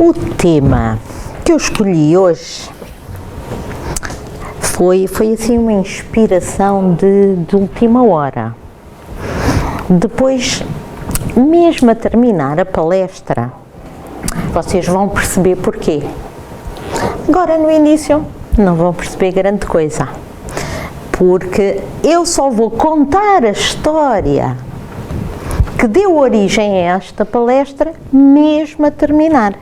O tema que eu escolhi hoje foi assim uma inspiração de última hora. Depois, mesmo a terminar a palestra, vocês vão perceber porquê. Agora, no início, não vão perceber grande coisa, porque eu só vou contar a história que deu origem a esta palestra mesmo a terminar.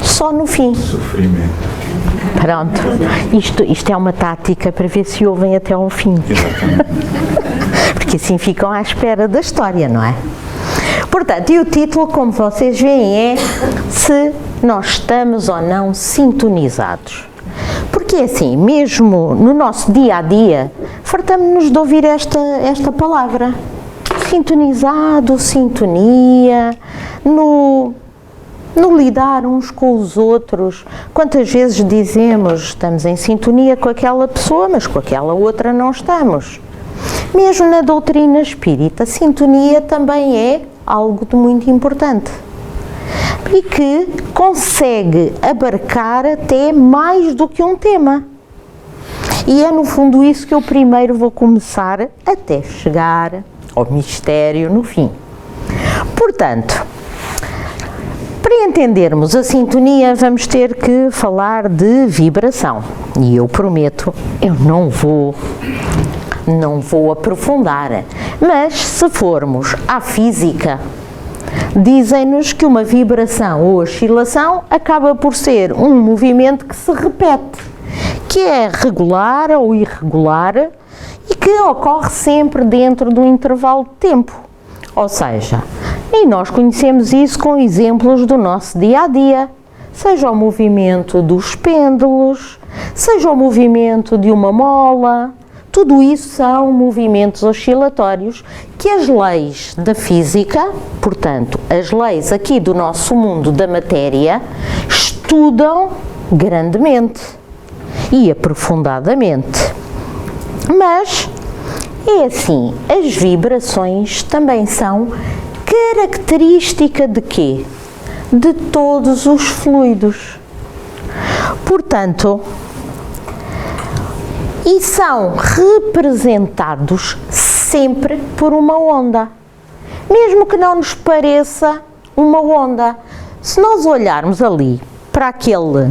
Só no fim. Sofrimento. Pronto. Isto é uma tática para ver se ouvem até ao fim. Porque assim ficam à espera da história, não é? Portanto, e o título, como vocês veem, é Se nós estamos ou não sintonizados. Porque assim, mesmo no nosso dia a dia, fartamos-nos de ouvir esta palavra. Sintonizado, sintonia, no lidar uns com os outros. Quantas vezes dizemos, estamos em sintonia com aquela pessoa, mas com aquela outra não estamos. Mesmo na doutrina espírita, sintonia também é algo de muito importante. E que consegue abarcar até mais do que um tema. E é no fundo isso que eu primeiro vou começar até chegar ao mistério no fim. Portanto, para entendermos a sintonia, vamos ter que falar de vibração. E eu prometo, eu não vou aprofundar. Mas se formos à física, dizem-nos que uma vibração ou oscilação acaba por ser um movimento que se repete, que é regular ou irregular e que ocorre sempre dentro de um intervalo de tempo. Ou seja, e nós conhecemos isso com exemplos do nosso dia-a-dia, seja o movimento dos pêndulos, seja o movimento de uma mola, tudo isso são movimentos oscilatórios que as leis da física, portanto, as leis aqui do nosso mundo da matéria, estudam grandemente e aprofundadamente. Mas, é assim, as vibrações também são característica de quê? De todos os fluidos. Portanto, e são representados sempre por uma onda. Mesmo que não nos pareça uma onda. Se nós olharmos ali para aquela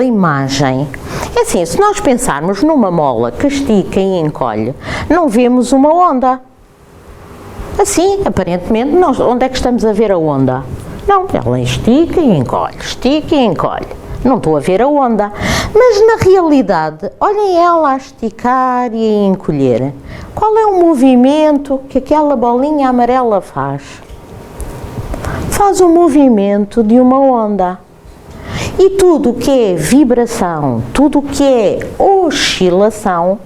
imagem, é assim, se nós pensarmos numa mola que estica e encolhe, não vemos uma onda. Assim, aparentemente, nós, onde é que estamos a ver a onda? Não, ela estica e encolhe, estica e encolhe. Não estou a ver a onda. Mas na realidade, olhem ela a esticar e a encolher. Qual é o movimento que aquela bolinha amarela faz? Faz o movimento de uma onda. E tudo o que é vibração, tudo o que é oscilação,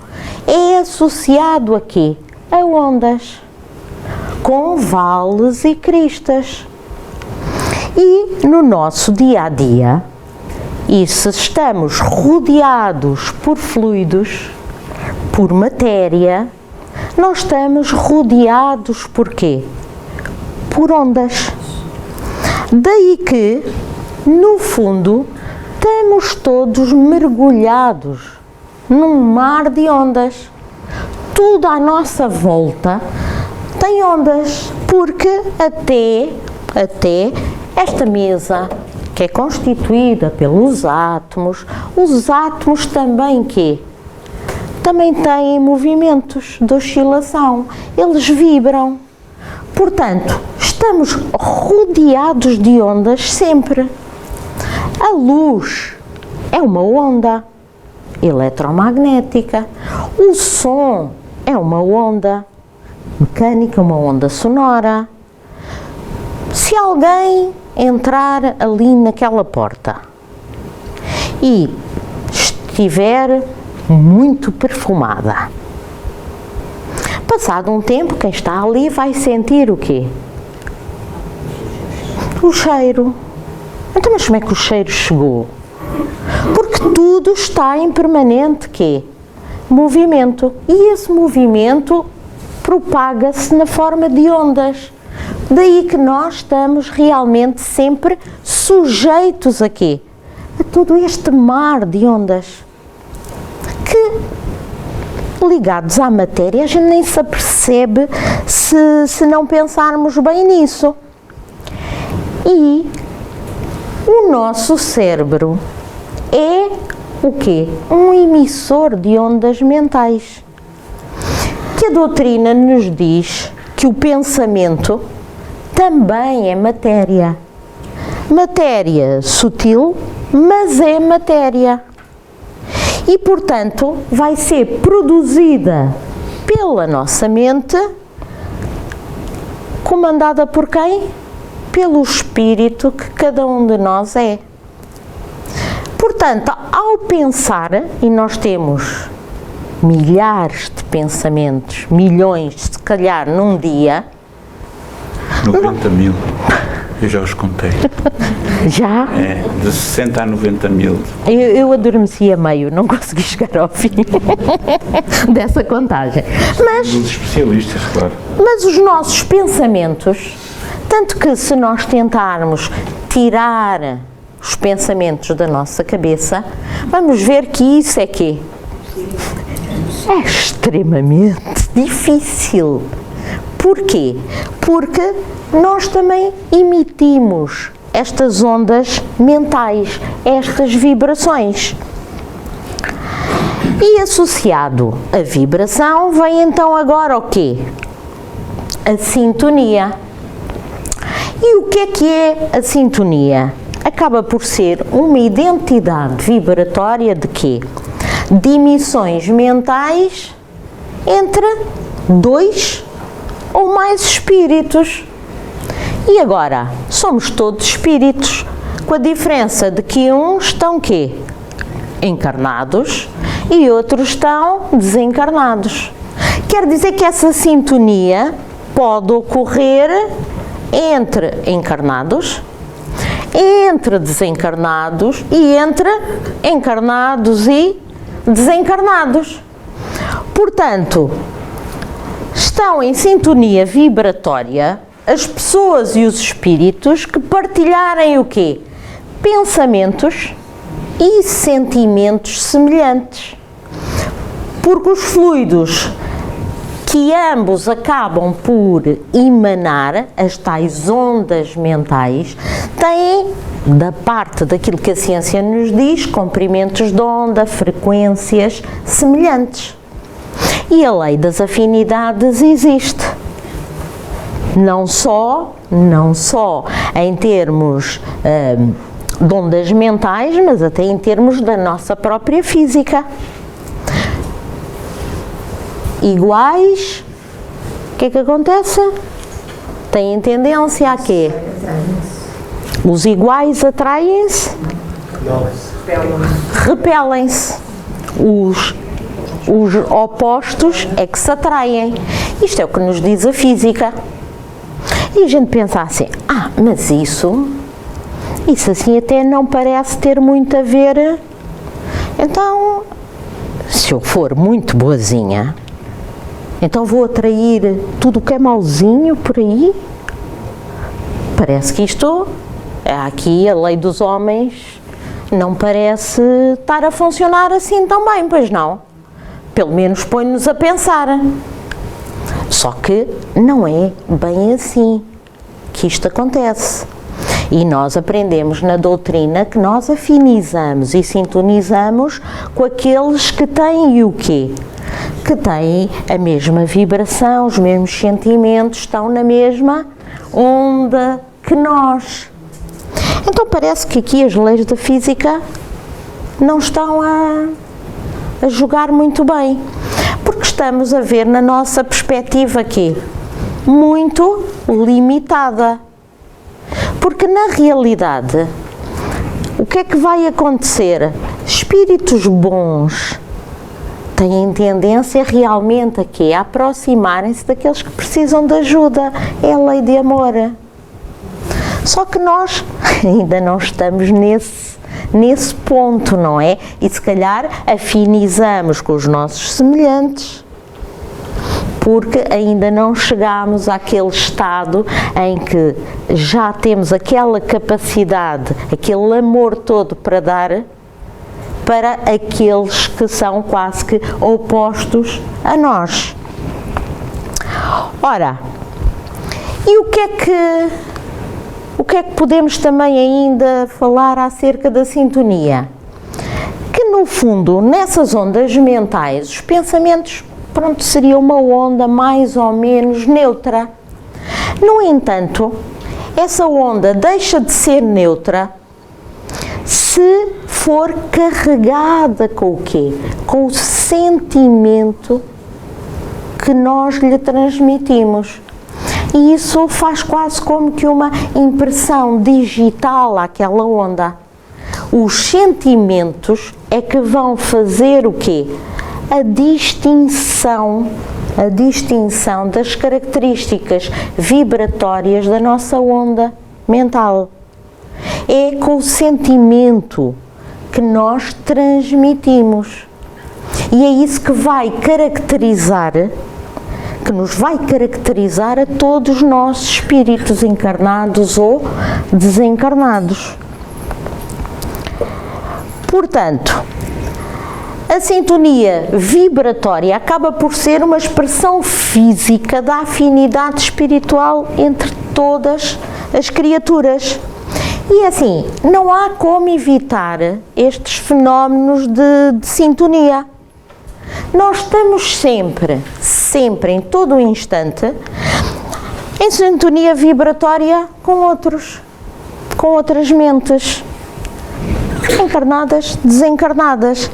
é associado a quê? A ondas, com vales e cristas. E no nosso dia-a-dia, e se estamos rodeados por fluidos, por matéria, nós estamos rodeados por quê? Por ondas. Daí que, no fundo, estamos todos mergulhados num mar de ondas. Tudo à nossa volta tem ondas, porque até esta mesa, que é constituída pelos átomos, os átomos também também têm movimentos de oscilação, eles vibram. Portanto, estamos rodeados de ondas sempre. A luz é uma onda eletromagnética, o som é uma onda mecânica, uma onda sonora. Se alguém entrar ali naquela porta e estiver muito perfumada, passado um tempo, quem está ali vai sentir o quê? O cheiro. Então, mas como é que o cheiro chegou? Porque tudo está em permanente quê? Movimento. E esse movimento propaga-se na forma de ondas. Daí que nós estamos realmente sempre sujeitos a quê? A todo este mar de ondas que, ligados à matéria, a gente nem se apercebe se não pensarmos bem nisso. E o nosso cérebro é o quê? Um emissor de ondas mentais. Que a doutrina nos diz que o pensamento também é matéria. Matéria sutil, mas é matéria. E, portanto, vai ser produzida pela nossa mente, comandada por quem? Pelo espírito que cada um de nós é. Portanto, ao pensar, e nós temos milhares de pensamentos, milhões, se calhar, num dia. 90 mil, eu já os contei. Já? É, de 60 a 90 mil. Eu adormeci a meio, não consegui chegar ao fim dessa contagem. Os especialistas, claro. Mas os nossos pensamentos, tanto que se nós tentarmos tirar os pensamentos da nossa cabeça, vamos ver que isso é quê? É extremamente difícil. Porquê? Porque nós também emitimos estas ondas mentais, estas vibrações. E associado à vibração vem então agora o quê? A sintonia. E o que é a sintonia? Acaba por ser uma identidade vibratória de quê? De emissões mentais entre dois ou mais espíritos. E agora, somos todos espíritos, com a diferença de que uns estão quê? Encarnados e outros estão desencarnados. Quer dizer que essa sintonia pode ocorrer entre encarnados, entre desencarnados e entre encarnados e desencarnados. Portanto, estão em sintonia vibratória as pessoas e os espíritos que partilharem o quê? Pensamentos e sentimentos semelhantes. Porque os fluidos que ambos acabam por emanar, as tais ondas mentais, têm, da parte daquilo que a ciência nos diz, comprimentos de onda, frequências semelhantes. E a lei das afinidades existe. Não só em termos de ondas mentais, mas até em termos da nossa própria física. Iguais, o que é que acontece? Têm tendência a quê? Os iguais atraem-se? Repelem-se. Os opostos é que se atraem. Isto é o que nos diz a física. E a gente pensa assim, mas isso assim até não parece ter muito a ver. Então, se eu for muito boazinha, então vou atrair tudo o que é mauzinho por aí? Parece que isto, aqui a lei dos homens, não parece estar a funcionar assim tão bem, pois não? Pelo menos põe-nos a pensar. Só que não é bem assim que isto acontece. E nós aprendemos na doutrina que nós afinizamos e sintonizamos com aqueles que têm o quê? Que têm a mesma vibração, os mesmos sentimentos, estão na mesma onda que nós. Então parece que aqui as leis da física não estão a jogar muito bem, porque estamos a ver na nossa perspectiva aqui muito limitada. Porque na realidade, o que é que vai acontecer? Espíritos bons têm tendência realmente aqui a aproximarem-se daqueles que precisam de ajuda. É a lei de amor. Só que nós ainda não estamos nesse ponto, não é? E se calhar afinizamos com os nossos semelhantes. porque ainda não chegámos àquele estado em que já temos aquela capacidade, aquele amor todo para dar para aqueles que são quase que opostos a nós. Ora, e o que é que podemos também ainda falar acerca da sintonia? Que no fundo, nessas ondas mentais, os pensamentos, pronto, seria uma onda mais ou menos neutra. No entanto, essa onda deixa de ser neutra se for carregada com o quê? Com o sentimento que nós lhe transmitimos. E isso faz quase como que uma impressão digital àquela onda. Os sentimentos é que vão fazer o quê? A distinção das características vibratórias da nossa onda mental. É com o sentimento que nós transmitimos. E é isso que vai caracterizar, que nos vai caracterizar a todos nós, espíritos encarnados ou desencarnados. Portanto, a sintonia vibratória acaba por ser uma expressão física da afinidade espiritual entre todas as criaturas. E assim, não há como evitar estes fenómenos de sintonia. Nós estamos sempre, em todo o instante, em sintonia vibratória com outras mentes, encarnadas, desencarnadas.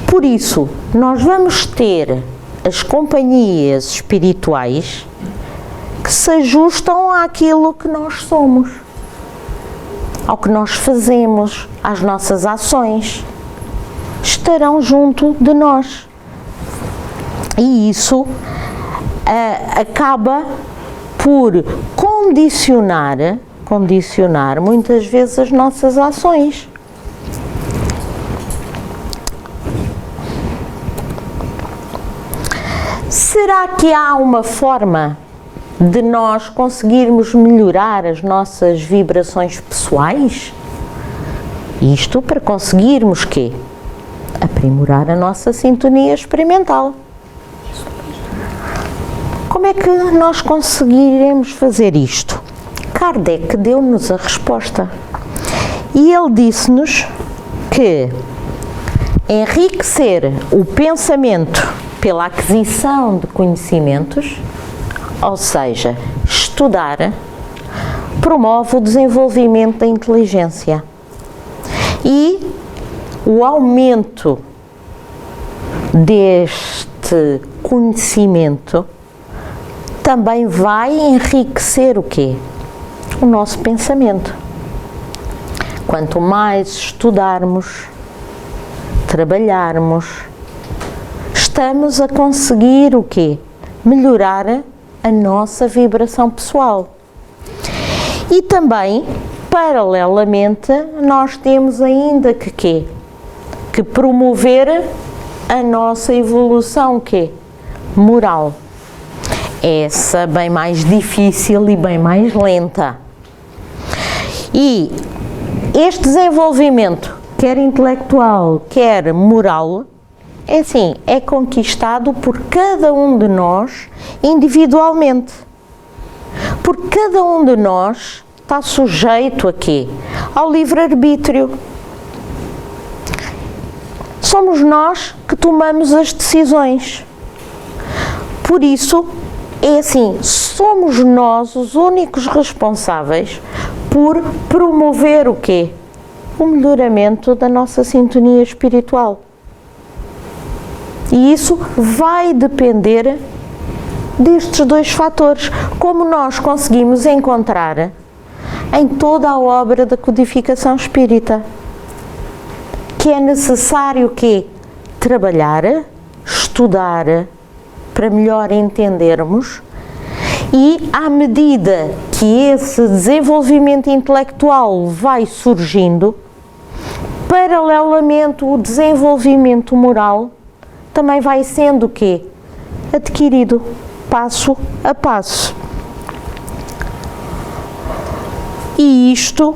Por isso, nós vamos ter as companhias espirituais que se ajustam àquilo que nós somos, ao que nós fazemos, às nossas ações. Estarão junto de nós. E isso acaba por condicionar muitas vezes as nossas ações. Será que há uma forma de nós conseguirmos melhorar as nossas vibrações pessoais? Isto para conseguirmos quê? Aprimorar a nossa sintonia experimental. Como é que nós conseguiremos fazer isto? Kardec deu-nos a resposta. E ele disse-nos que enriquecer o pensamento pela aquisição de conhecimentos, ou seja, estudar, promove o desenvolvimento da inteligência. E o aumento deste conhecimento também vai enriquecer o quê? O nosso pensamento. Quanto mais estudarmos, trabalharmos, estamos a conseguir o quê? Melhorar a nossa vibração pessoal. E também, paralelamente, nós temos ainda que quê? Que promover a nossa evolução quê? Moral. Essa bem mais difícil e bem mais lenta. E este desenvolvimento, quer intelectual, quer moral, é assim, é conquistado por cada um de nós individualmente. Porque cada um de nós está sujeito a quê? Ao livre-arbítrio. Somos nós que tomamos as decisões. Por isso, é assim, somos nós os únicos responsáveis por promover o quê? O melhoramento da nossa sintonia espiritual. E isso vai depender destes dois fatores, como nós conseguimos encontrar em toda a obra da codificação espírita, que é necessário que trabalhar, estudar, para melhor entendermos, e à medida que esse desenvolvimento intelectual vai surgindo, paralelamente o desenvolvimento moral também vai sendo o quê? Adquirido. passo a passo. E isto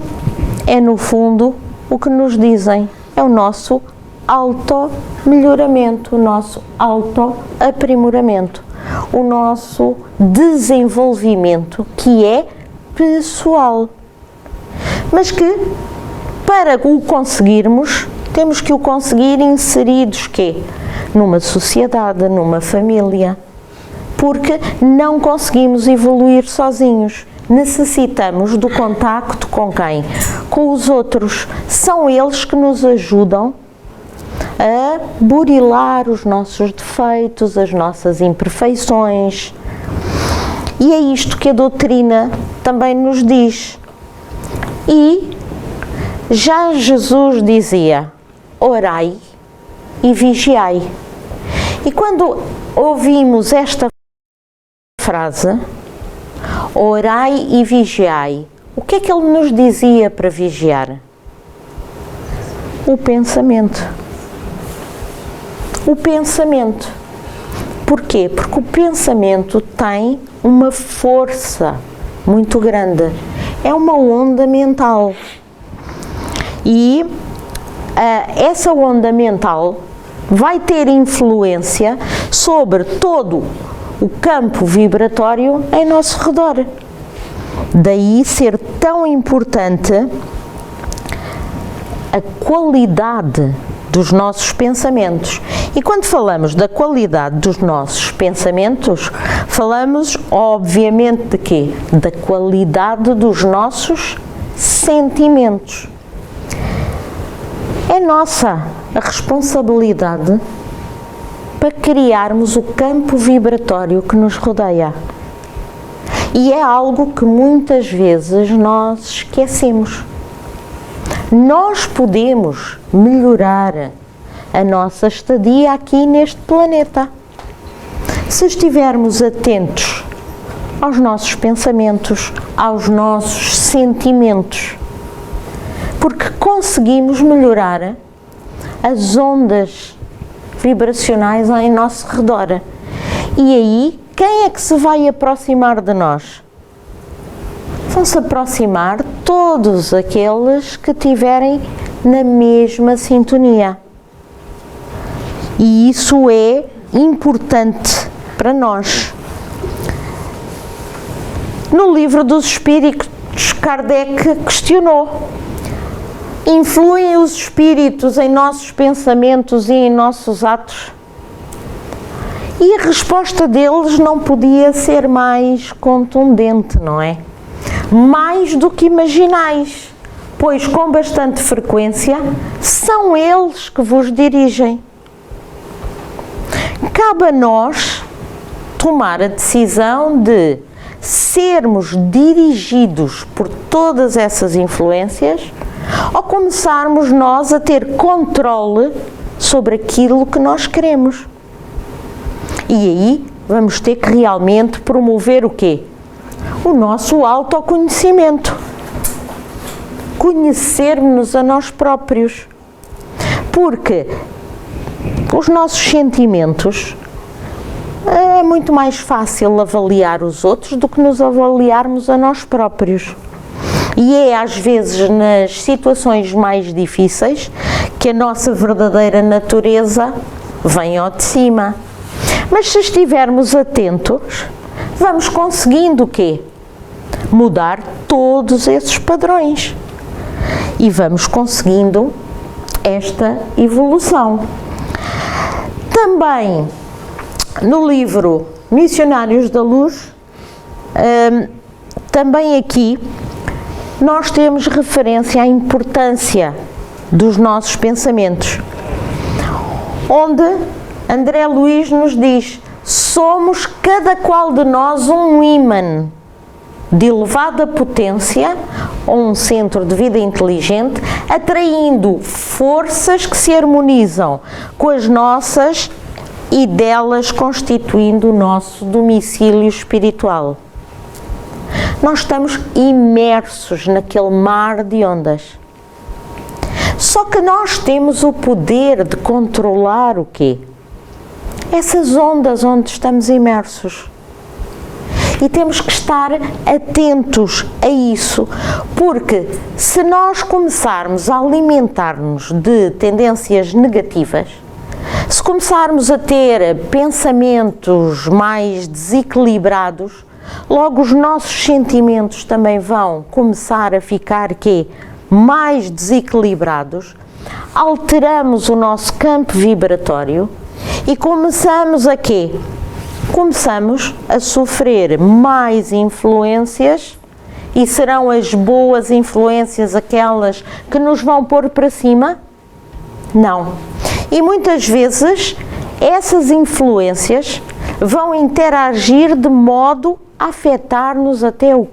é, no fundo, o que nos dizem, é o nosso auto-melhoramento, o nosso auto-aprimoramento, o nosso desenvolvimento, que é pessoal. Mas que, para o conseguirmos, temos que o conseguir inseridos, quê? Numa sociedade, numa família. Porque não conseguimos evoluir sozinhos. Necessitamos do contacto com quem? Com os outros. São eles que nos ajudam a burilar os nossos defeitos, as nossas imperfeições. E é isto que a doutrina também nos diz. E já Jesus dizia, orai e vigiai. E quando ouvimos esta frase, orai e vigiai, o que é que ele nos dizia para vigiar? O pensamento. O pensamento. Porquê? Porque o pensamento tem uma força muito grande. É uma onda mental. E essa onda mental vai ter influência sobre todo o campo vibratório em nosso redor. Daí ser tão importante a qualidade dos nossos pensamentos. E quando falamos da qualidade dos nossos pensamentos, falamos obviamente de quê? Da qualidade dos nossos sentimentos. É nossa a responsabilidade para criarmos o campo vibratório que nos rodeia. E é algo que muitas vezes nós esquecemos. Nós podemos melhorar a nossa estadia aqui neste planeta se estivermos atentos aos nossos pensamentos, aos nossos sentimentos, porque conseguimos melhorar as ondas vibracionais em nosso redor. E aí, quem é que se vai aproximar de nós? Vão-se aproximar todos aqueles que estiverem na mesma sintonia. E isso é importante para nós. No Livro dos Espíritos, Kardec questionou: influem os espíritos em nossos pensamentos e em nossos atos? E a resposta deles não podia ser mais contundente, não é? Mais do que imaginais, pois com bastante frequência são eles que vos dirigem. Cabe a nós tomar a decisão de sermos dirigidos por todas essas influências ou começarmos nós a ter controle sobre aquilo que nós queremos. E aí vamos ter que realmente promover o quê? O nosso autoconhecimento. Conhecermos-nos a nós próprios. Porque os nossos sentimentos, é muito mais fácil avaliar os outros do que nos avaliarmos a nós próprios. E é às vezes nas situações mais difíceis que a nossa verdadeira natureza vem ao de cima. Mas se estivermos atentos, vamos conseguindo o quê? Mudar todos esses padrões. E vamos conseguindo esta evolução. Também no livro Missionários da Luz, também aqui nós temos referência à importância dos nossos pensamentos, onde André Luiz nos diz: somos cada qual de nós um ímã de elevada potência ou um centro de vida inteligente, atraindo forças que se harmonizam com as nossas e delas constituindo o nosso domicílio espiritual. Nós estamos imersos naquele mar de ondas. Só que nós temos o poder de controlar o quê? Essas ondas onde estamos imersos. E temos que estar atentos a isso, porque se nós começarmos a alimentar-nos de tendências negativas, se começarmos a ter pensamentos mais desequilibrados, logo os nossos sentimentos também vão começar a ficar mais desequilibrados, alteramos o nosso campo vibratório e começamos a Começamos a sofrer mais influências, e serão as boas influências aquelas que nos vão pôr para cima? Não. E muitas vezes essas influências vão interagir de modo a afetar-nos até o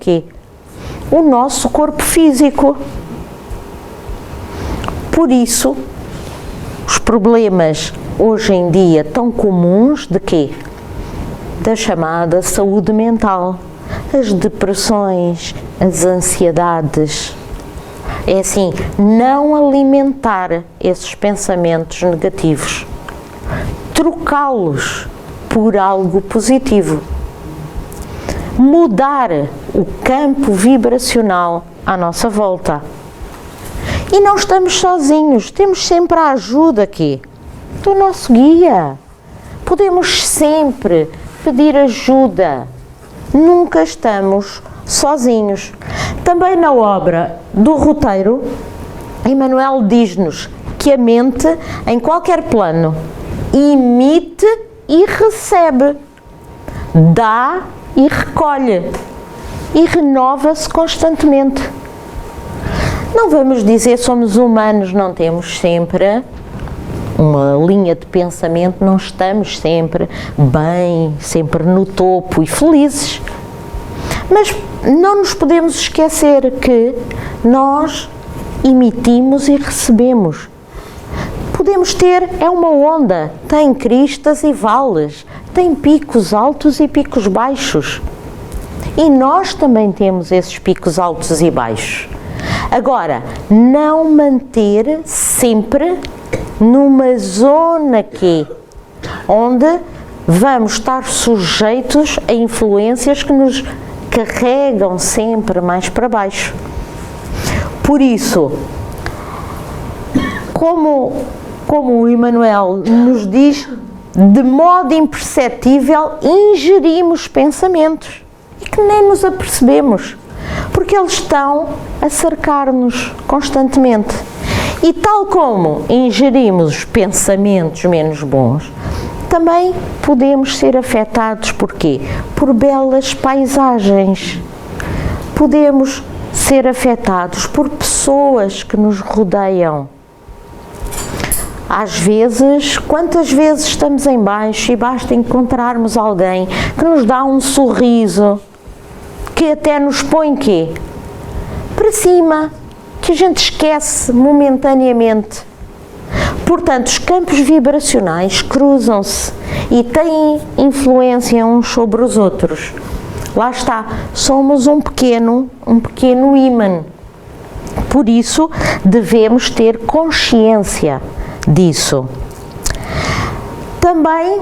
o nosso corpo físico. Por isso, os problemas hoje em dia tão comuns da chamada saúde mental, as depressões, as ansiedades. É assim, não alimentar esses pensamentos negativos, trocá-los por algo positivo, mudar o campo vibracional à nossa volta. E não estamos sozinhos, temos sempre a ajuda do nosso guia. Podemos sempre pedir ajuda, nunca estamos sozinhos. Também na obra do roteiro, Emmanuel diz-nos que a mente, em qualquer plano, emite e recebe, dá e recolhe, e renova-se constantemente. Não vamos dizer somos humanos, não temos sempre uma linha de pensamento, não estamos sempre bem, sempre no topo e felizes. Mas não nos podemos esquecer que nós emitimos e recebemos. Podemos ter, é uma onda, tem cristas e vales, tem picos altos e picos baixos. E nós também temos esses picos altos e baixos. Agora, não manter sempre numa zona onde vamos estar sujeitos a influências que nos carregam sempre mais para baixo. Por isso, como o Emmanuel nos diz, de modo imperceptível ingerimos pensamentos e que nem nos apercebemos, porque eles estão a cercar-nos constantemente. E tal como ingerimos pensamentos menos bons, também podemos ser afetados por Por belas paisagens. Podemos ser afetados por pessoas que nos rodeiam. Às vezes, quantas vezes estamos em baixo e basta encontrarmos alguém que nos dá um sorriso, que até nos põe para cima, que a gente esquece momentaneamente. Portanto, os campos vibracionais cruzam-se e têm influência uns sobre os outros. Lá está, somos um pequeno ímã. Por isso, devemos ter consciência disso. Também,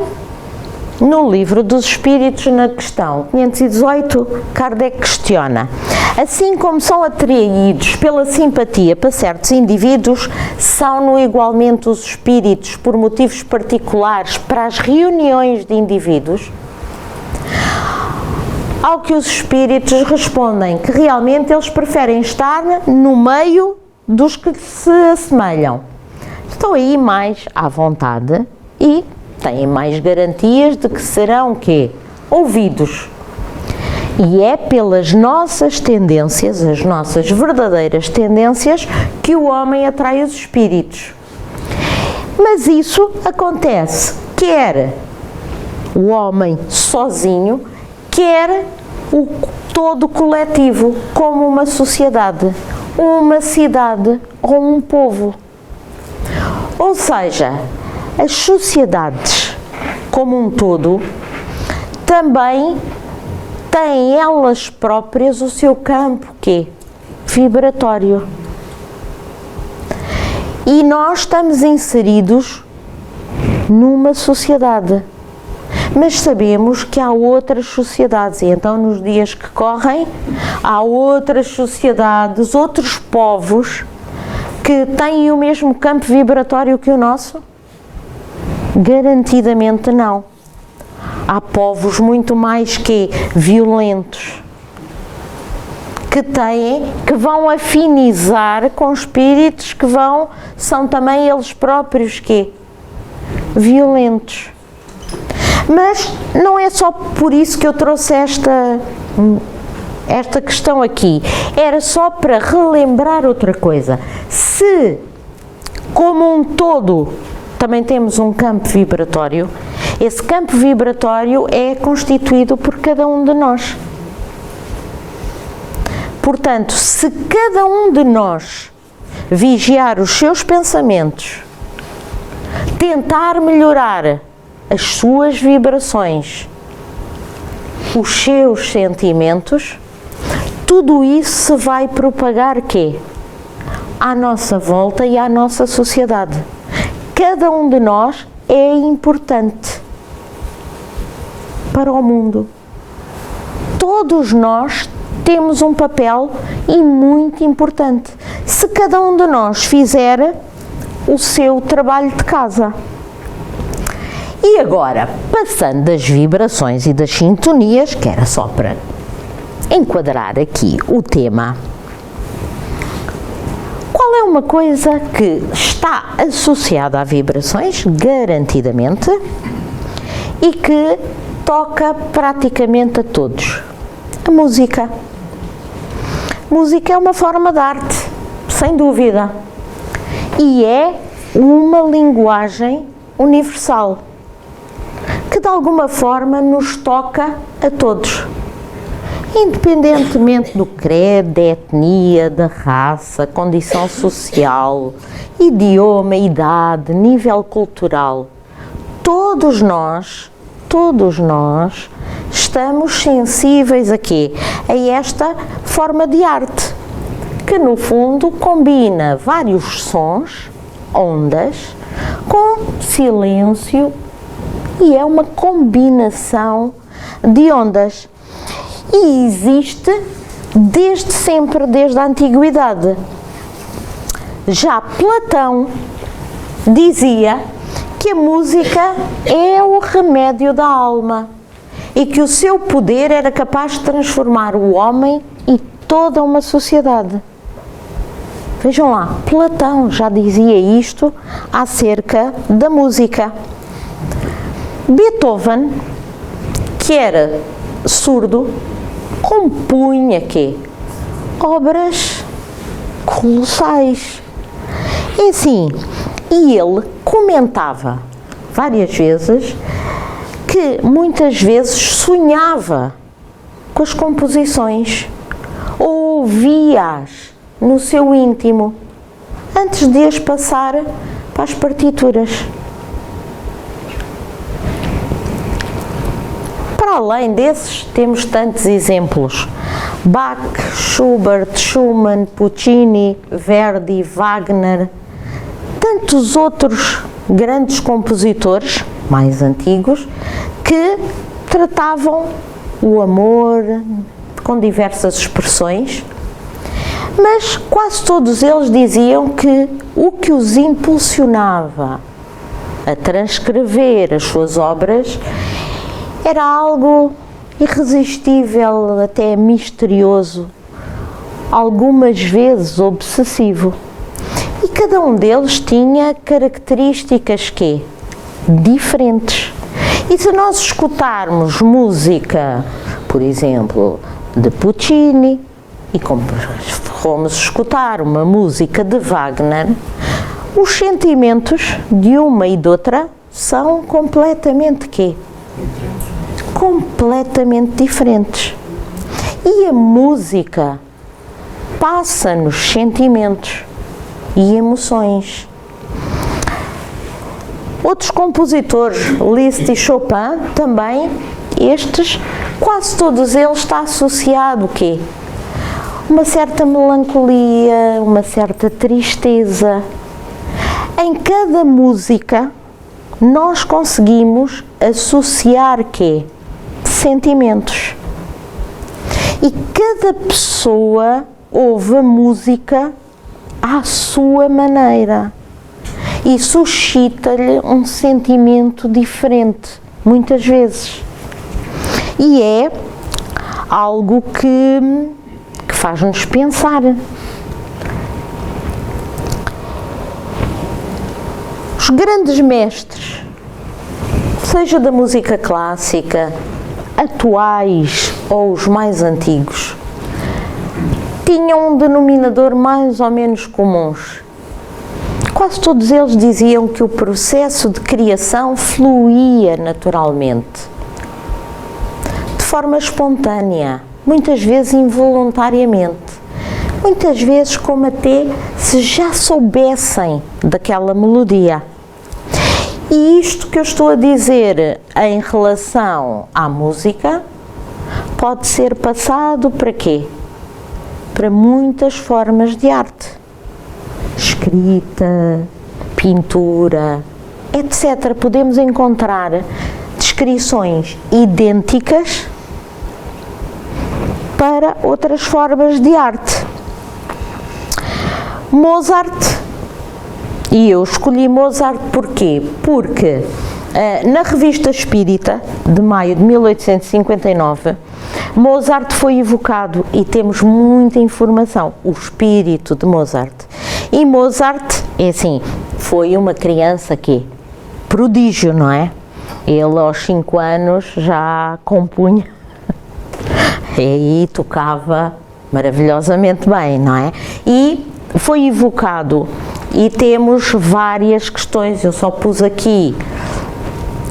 no Livro dos Espíritos, na questão 518, Kardec questiona: assim como são atraídos pela simpatia para certos indivíduos, são-no igualmente os espíritos por motivos particulares para as reuniões de indivíduos? Ao que os espíritos respondem que realmente eles preferem estar no meio dos que se assemelham. Estão aí mais à vontade e têm mais garantias de que serão ouvidos. E é pelas nossas tendências, as nossas verdadeiras tendências, que o homem atrai os espíritos. Mas isso acontece quer o homem sozinho, quer todo coletivo, como uma sociedade, uma cidade ou um povo. Ou seja, as sociedades como um todo também têm elas próprias o seu campo vibratório. E nós estamos inseridos numa sociedade. Mas sabemos que há outras sociedades, e então nos dias que correm, há outras sociedades, outros povos que têm o mesmo campo vibratório que o nosso? Garantidamente não. Há povos muito mais violentos, que vão afinizar com espíritos que são também eles próprios violentos. Mas não é só por isso que eu trouxe esta questão aqui. Era só para relembrar outra coisa. Se, como um todo, também temos um campo vibratório, esse campo vibratório é constituído por cada um de nós. Portanto, se cada um de nós vigiar os seus pensamentos, tentar melhorar as suas vibrações, os seus sentimentos, tudo isso se vai propagar à nossa volta e à nossa sociedade. Cada um de nós é importante para o mundo. Todos nós temos um papel e muito importante. Se cada um de nós fizer o seu trabalho de casa. E agora, passando das vibrações e das sintonias, que era só para enquadrar aqui o tema, qual é uma coisa que está associada a vibrações, garantidamente, e que toca praticamente a todos? A música. Música é uma forma de arte, sem dúvida, e é uma linguagem universal, que de alguma forma nos toca a todos, independentemente do credo, da etnia, da raça, condição social, idioma, idade, nível cultural. Todos nós estamos sensíveis a esta forma de arte, que no fundo combina vários sons, ondas, com silêncio, e é uma combinação de ondas. E existe desde sempre, desde a antiguidade. Já Platão dizia que a música é o remédio da alma e que o seu poder era capaz de transformar o homem e toda uma sociedade. Vejam lá, Platão já dizia isto acerca da música. Beethoven, que era surdo, compunha obras colossais. E assim, e ele comentava várias vezes que muitas vezes sonhava com as composições ou ouvia-as no seu íntimo antes de as passar para as partituras. Para além desses, temos tantos exemplos: Bach, Schubert, Schumann, Puccini, Verdi, Wagner, tantos outros grandes compositores mais antigos que tratavam o amor com diversas expressões, mas quase todos eles diziam que o que os impulsionava a transcrever as suas obras era algo irresistível, até misterioso, algumas vezes obsessivo. E cada um deles tinha características diferentes. E se nós escutarmos música, por exemplo, de Puccini, e como formos escutar uma música de Wagner, os sentimentos de uma e de outra são completamente completamente diferentes. E a música passa-nos sentimentos e emoções. Outros compositores, Liszt e Chopin, também, estes, quase todos eles, está associado uma certa melancolia, uma certa tristeza. Em cada música, nós conseguimos associar quê? Sentimentos. E cada pessoa ouve a música à sua maneira e suscita-lhe um sentimento diferente, muitas vezes. E é algo que faz-nos pensar. Os grandes mestres, seja da música clássica, atuais ou os mais antigos, tinham um denominador mais ou menos comuns. Quase todos eles diziam que o processo de criação fluía naturalmente, de forma espontânea, muitas vezes involuntariamente, muitas vezes como até se já soubessem daquela melodia. E isto que eu estou a dizer em relação à música pode ser passado para quê? Para muitas formas de arte. Escrita, pintura, etc. Podemos encontrar descrições idênticas para outras formas de arte. Mozart, e eu escolhi Mozart porquê? Porque na Revista Espírita, de maio de 1859, Mozart foi evocado e temos muita informação, o espírito de Mozart. E Mozart, é assim, foi uma criança que prodígio, não é? Ele aos 5 anos já compunha e aí tocava maravilhosamente bem, não é? E foi evocado e temos várias questões, eu só pus aqui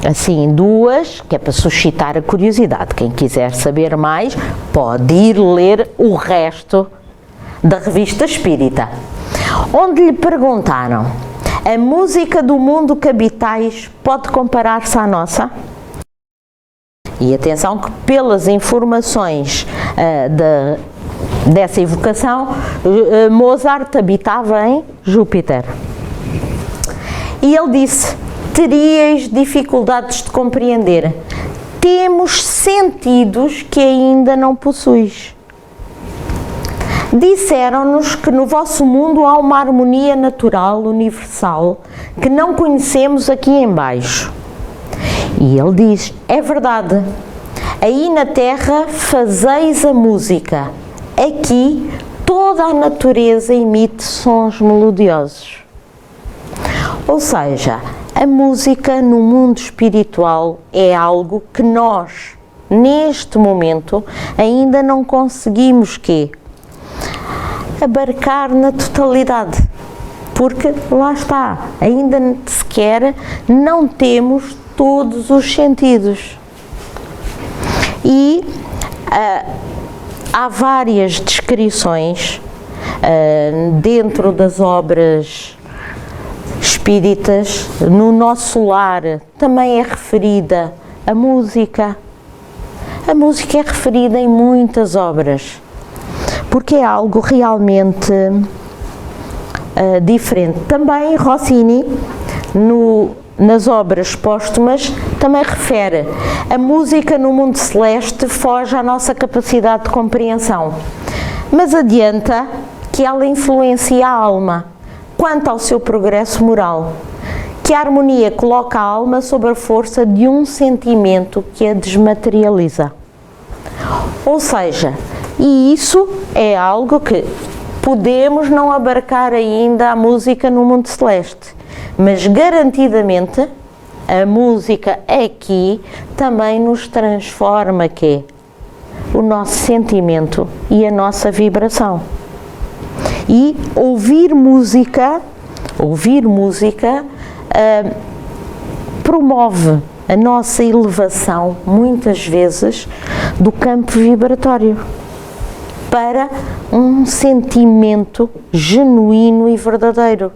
assim 2, que é para suscitar a curiosidade. Quem quiser saber mais pode ir ler o resto da Revista Espírita, onde lhe perguntaram: a música do mundo que habitais pode comparar-se à nossa? E atenção que pelas informações dessa evocação, Mozart habitava em Júpiter. E ele disse: teríeis dificuldades de compreender. Temos sentidos que ainda não possuis. Disseram-nos que no vosso mundo há uma harmonia natural, universal, que não conhecemos aqui em baixo. E ele diz: é verdade, aí na terra fazeis a música, aqui toda a natureza emite sons melodiosos. Ou seja, a música no mundo espiritual é algo que nós, neste momento, ainda não conseguimos abarcar na totalidade, porque lá está, ainda sequer não temos todos os sentidos. E há várias descrições dentro das obras espíritas. No nosso lar também é referida a música. A música é referida em muitas obras, porque é algo realmente diferente. Também Rossini, nas obras póstumas, também refere: a música no mundo celeste foge à nossa capacidade de compreensão, mas adianta que ela influencia a alma quanto ao seu progresso moral, que a harmonia coloca a alma sob a força de um sentimento que a desmaterializa. Ou seja, e isso é algo que podemos não abarcar ainda a música no mundo celeste, mas garantidamente a música aqui também nos transforma o nosso sentimento e a nossa vibração. E ouvir música promove a nossa elevação, muitas vezes, do campo vibratório para um sentimento genuíno e verdadeiro.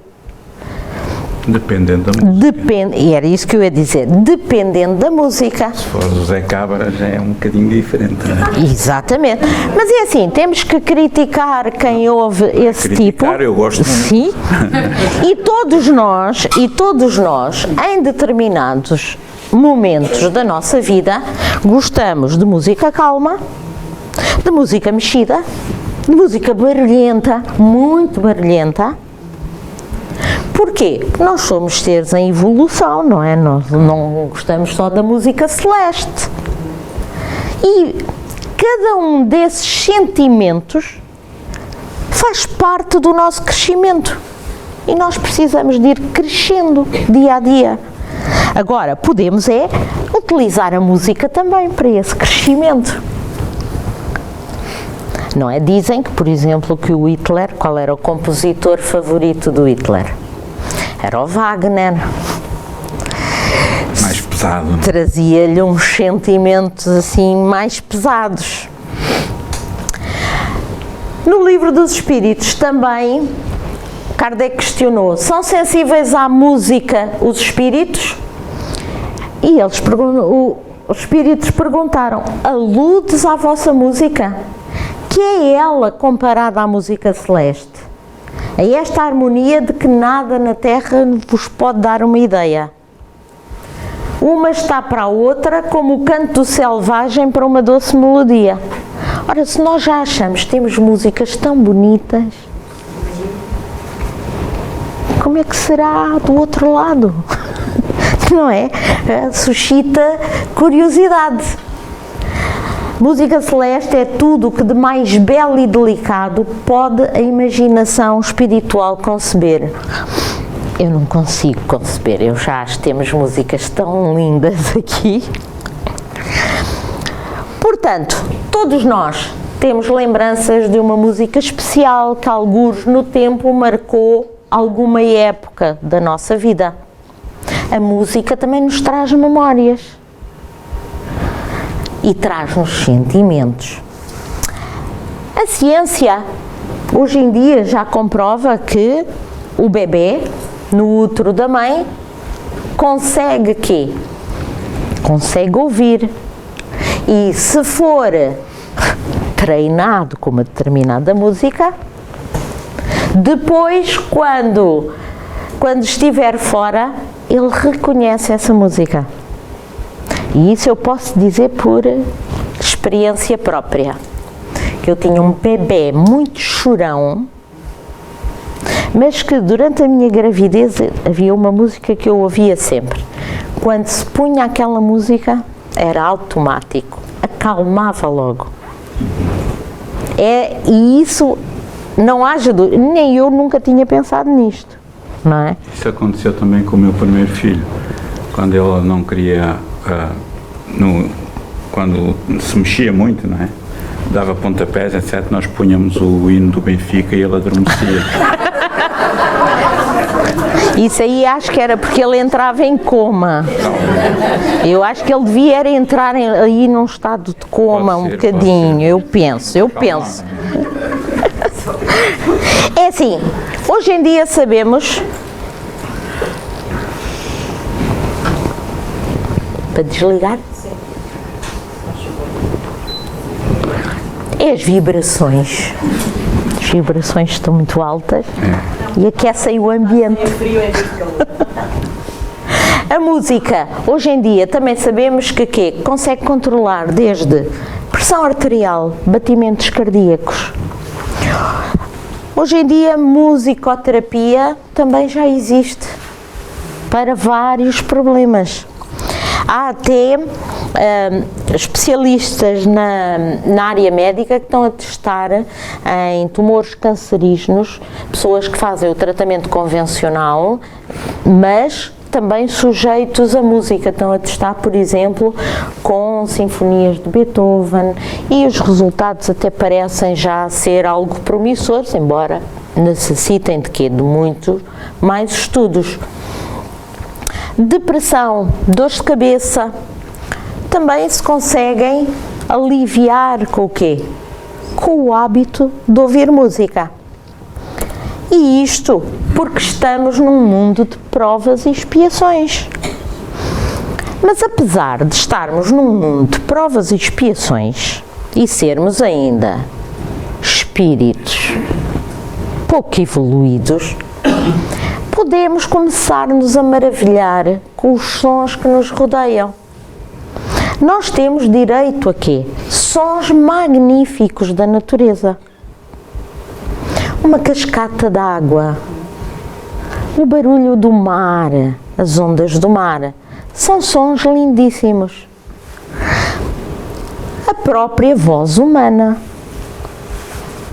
Dependendo da música. E era isso que eu ia dizer, dependendo da música. Se for o Zé Cabra já é um bocadinho diferente, não é? Exatamente. Mas é assim, temos que criticar quem ouve esse Criticar, tipo. eu gosto muito. Sim. E todos nós, em determinados momentos da nossa vida, gostamos de música calma, de música mexida, de música barulhenta, muito barulhenta. Porquê? Porque nós somos seres em evolução, não é? Nós não gostamos só da música celeste. E cada um desses sentimentos faz parte do nosso crescimento. E nós precisamos de ir crescendo dia a dia. Agora, podemos utilizar a música também para esse crescimento. Não é? Dizem que, por exemplo, que o Hitler, qual era o compositor favorito do Hitler? Era o Wagner. Mais pesado. Não é? Trazia-lhe uns sentimentos assim mais pesados. No Livro dos Espíritos também, Kardec questionou: são sensíveis à música os espíritos? E os espíritos perguntaram: aludes à vossa música? Que é ela comparada à música celeste? A esta harmonia de que nada na Terra vos pode dar uma ideia. Uma está para a outra como o canto do selvagem para uma doce melodia. Ora, se nós já achamos que temos músicas tão bonitas, como é que será do outro lado? Não é? Suscita curiosidade. Música celeste é tudo o que de mais belo e delicado pode a imaginação espiritual conceber. Eu não consigo conceber, eu já acho que temos músicas tão lindas aqui. Portanto, todos nós temos lembranças de uma música especial que algures no tempo marcou alguma época da nossa vida. A música também nos traz memórias e traz-nos sentimentos. A ciência hoje em dia já comprova que o bebê no útero da mãe consegue quê? Consegue ouvir. E se for treinado com uma determinada música, depois quando estiver fora, ele reconhece essa música. E isso eu posso dizer por experiência própria. Que eu tinha um bebê muito chorão, mas que durante a minha gravidez havia uma música que eu ouvia sempre. Quando se punha aquela música, era automático, acalmava logo. E isso, não haja dúvida, nem eu nunca tinha pensado nisto, não é? Isso aconteceu também com o meu primeiro filho, quando ele não queria, quando se mexia muito, não é? Dava pontapés, etc. Nós punhamos o hino do Benfica e ele adormecia. Isso aí acho que era porque ele entrava em coma. Eu acho que ele devia era entrar aí num estado de coma um bocadinho, eu penso. É assim, hoje em dia sabemos, para desligar, é as vibrações. As vibrações estão muito altas e aquecem o ambiente. A música, hoje em dia, também sabemos que consegue controlar desde pressão arterial, batimentos cardíacos. Hoje em dia, musicoterapia também já existe para vários problemas. Há até especialistas na área médica que estão a testar em tumores cancerígenos, pessoas que fazem o tratamento convencional, mas também sujeitos à música. Estão a testar, por exemplo, com sinfonias de Beethoven, e os resultados até parecem já ser algo promissores, embora necessitem de quê? De muito mais estudos. Depressão, dores de cabeça, também se conseguem aliviar com o quê? Com o hábito de ouvir música. E isto porque estamos num mundo de provas e expiações. Mas apesar de estarmos num mundo de provas e expiações e sermos ainda espíritos pouco evoluídos, podemos começar-nos a maravilhar com os sons que nos rodeiam. Nós temos direito a quê? Sons magníficos da natureza. Uma cascata d'água, o barulho do mar, as ondas do mar, são sons lindíssimos. A própria voz humana.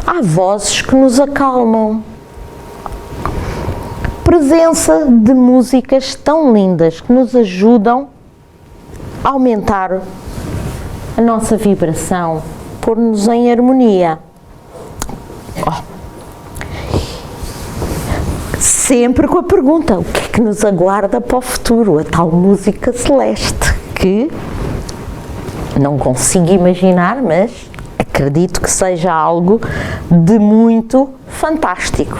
Há vozes que nos acalmam. Presença de músicas tão lindas que nos ajudam a aumentar a nossa vibração, pôr-nos em harmonia. Sempre com a pergunta: o que é que nos aguarda para o futuro? A tal música celeste, que não consigo imaginar, mas acredito que seja algo de muito fantástico.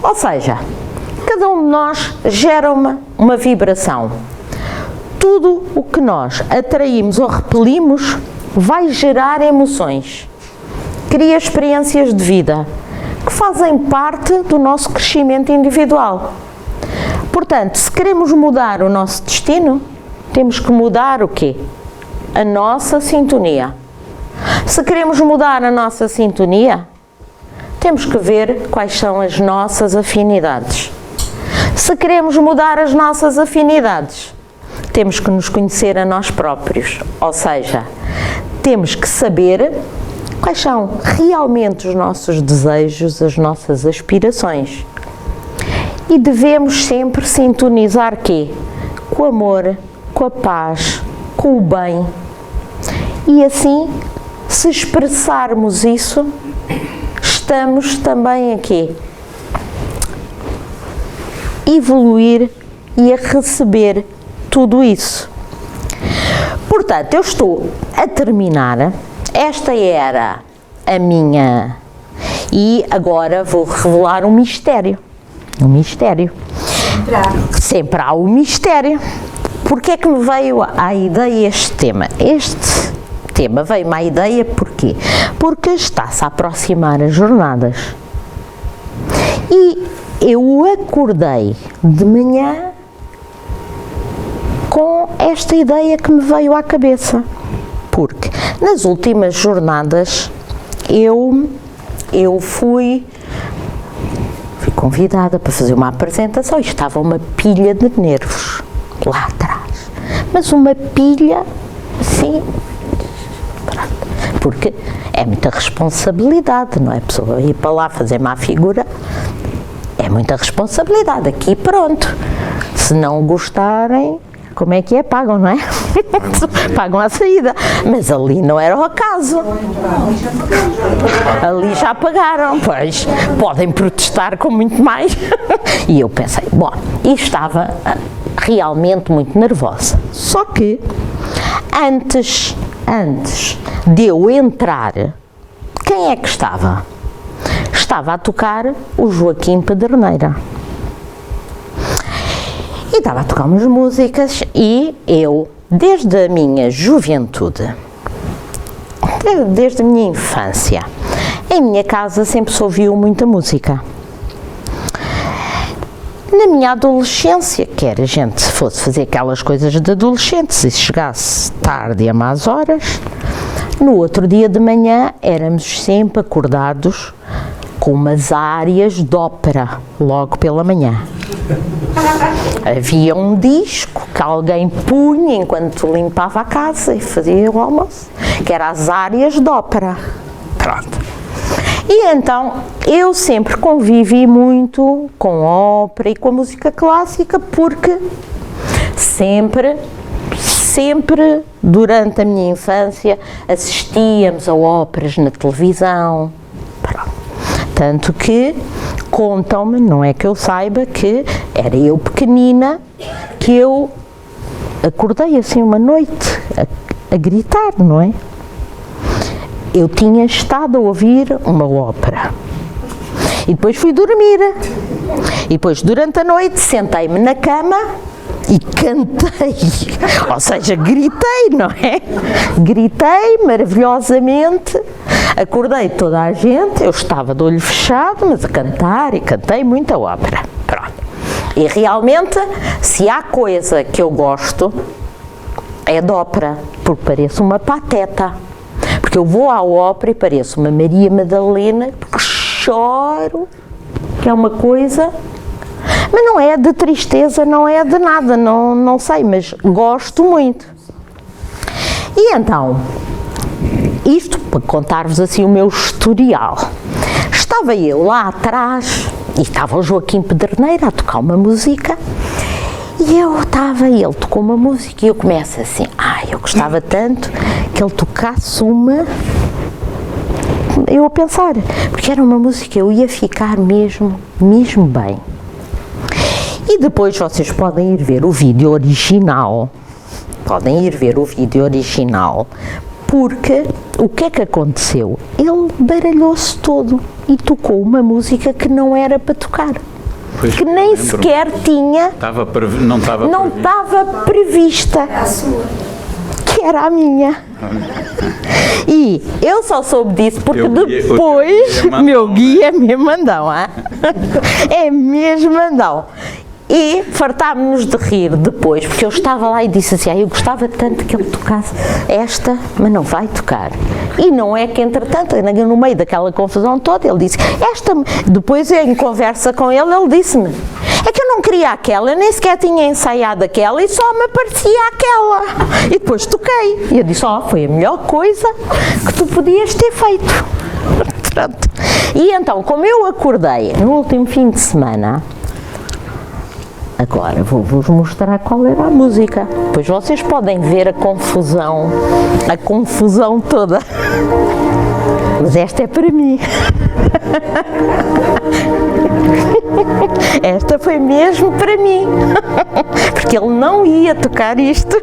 Ou seja, cada um de nós gera uma vibração. Tudo o que nós atraímos ou repelimos vai gerar emoções, cria experiências de vida que fazem parte do nosso crescimento individual. Portanto, se queremos mudar o nosso destino, temos que mudar o quê? A nossa sintonia. Se queremos mudar a nossa sintonia, temos que ver quais são as nossas afinidades. Se queremos mudar as nossas afinidades, temos que nos conhecer a nós próprios, ou seja, temos que saber quais são realmente os nossos desejos, as nossas aspirações. E devemos sempre sintonizar quê? Com o amor, com a paz, com o bem. E assim, se expressarmos isso, estamos também aqui a evoluir e a receber tudo isso. Portanto, eu estou a terminar. Esta era a minha... E agora vou revelar um mistério. Um mistério. Sempre há um mistério. Porquê é que me veio à ideia este tema? Este tema veio-me à ideia porquê? Porque está-se a aproximar as jornadas. E eu acordei de manhã com esta ideia que me veio à cabeça. Porque nas últimas jornadas eu fui convidada para fazer uma apresentação e estava uma pilha de nervos lá atrás. Mas uma pilha, assim, porque é muita responsabilidade, não é? A pessoa ir para lá fazer má figura, é muita responsabilidade. Aqui pronto, se não gostarem, como é que é? Pagam, não é? Pagam a saída. Mas ali não era o caso. Ali já pagaram, pois. Podem protestar com muito mais. E eu pensei, bom, e estava realmente muito nervosa. Só que, antes de eu entrar, quem é que estava? Estava a tocar o Joaquim Pederneiras. E estava a tocar umas músicas e eu, desde a minha juventude, desde a minha infância, em minha casa sempre se ouviu muita música. Na minha adolescência, quer a gente fosse fazer aquelas coisas de adolescentes e chegasse tarde e a más horas, no outro dia de manhã éramos sempre acordados com umas áreas de ópera, logo pela manhã. Havia um disco que alguém punha enquanto limpava a casa e fazia o almoço, que era as áreas de ópera. Pronto. E então, eu sempre convivi muito com ópera e com a música clássica, porque sempre durante a minha infância assistíamos a óperas na televisão. Pronto. Tanto que contam-me, não é que eu saiba, que era eu pequenina, que eu acordei assim uma noite a gritar, não é? Eu tinha estado a ouvir uma ópera E depois fui dormir. E depois, durante a noite, sentei-me na cama e cantei. Ou seja, gritei, não é? Gritei maravilhosamente. Acordei toda a gente, eu estava de olho fechado, mas a cantar, e cantei muita ópera. Pronto. E realmente, se há coisa que eu gosto, é de ópera, porque pareço uma pateta. Porque eu vou à ópera e pareço uma Maria Madalena, porque choro, que é uma coisa, mas não é de tristeza, não é de nada, não sei, mas gosto muito. E então, isto para contar-vos assim o meu historial. Estava eu lá atrás, e estava o Joaquim Pederneiras a tocar uma música, e ele tocou uma música e eu começo assim, eu gostava tanto que ele tocasse uma, eu a pensar, porque era uma música que eu ia ficar mesmo bem. E depois vocês podem ir ver o vídeo original, porque o que é que aconteceu? Ele baralhou-se todo e tocou uma música que não era para tocar. Pois, que nem sequer tinha, não estava prevista, que era a minha. E eu só soube disso porque depois meu guia é mesmo mandão, é mesmo mandão. E fartámos-nos de rir depois, porque eu estava lá e disse assim, eu gostava tanto que ele tocasse esta, mas não vai tocar. E não é que, entretanto, no meio daquela confusão toda, ele disse, depois em conversa com ele disse-me, é que eu não queria aquela, eu nem sequer tinha ensaiado aquela e só me aparecia aquela. E depois toquei. E eu disse, foi a melhor coisa que tu podias ter feito. Pronto. E então, como eu acordei no último fim de semana, agora vou-vos mostrar qual era a música. Depois vocês podem ver a confusão toda. Mas esta é para mim. Esta foi mesmo para mim. Porque ele não ia tocar isto.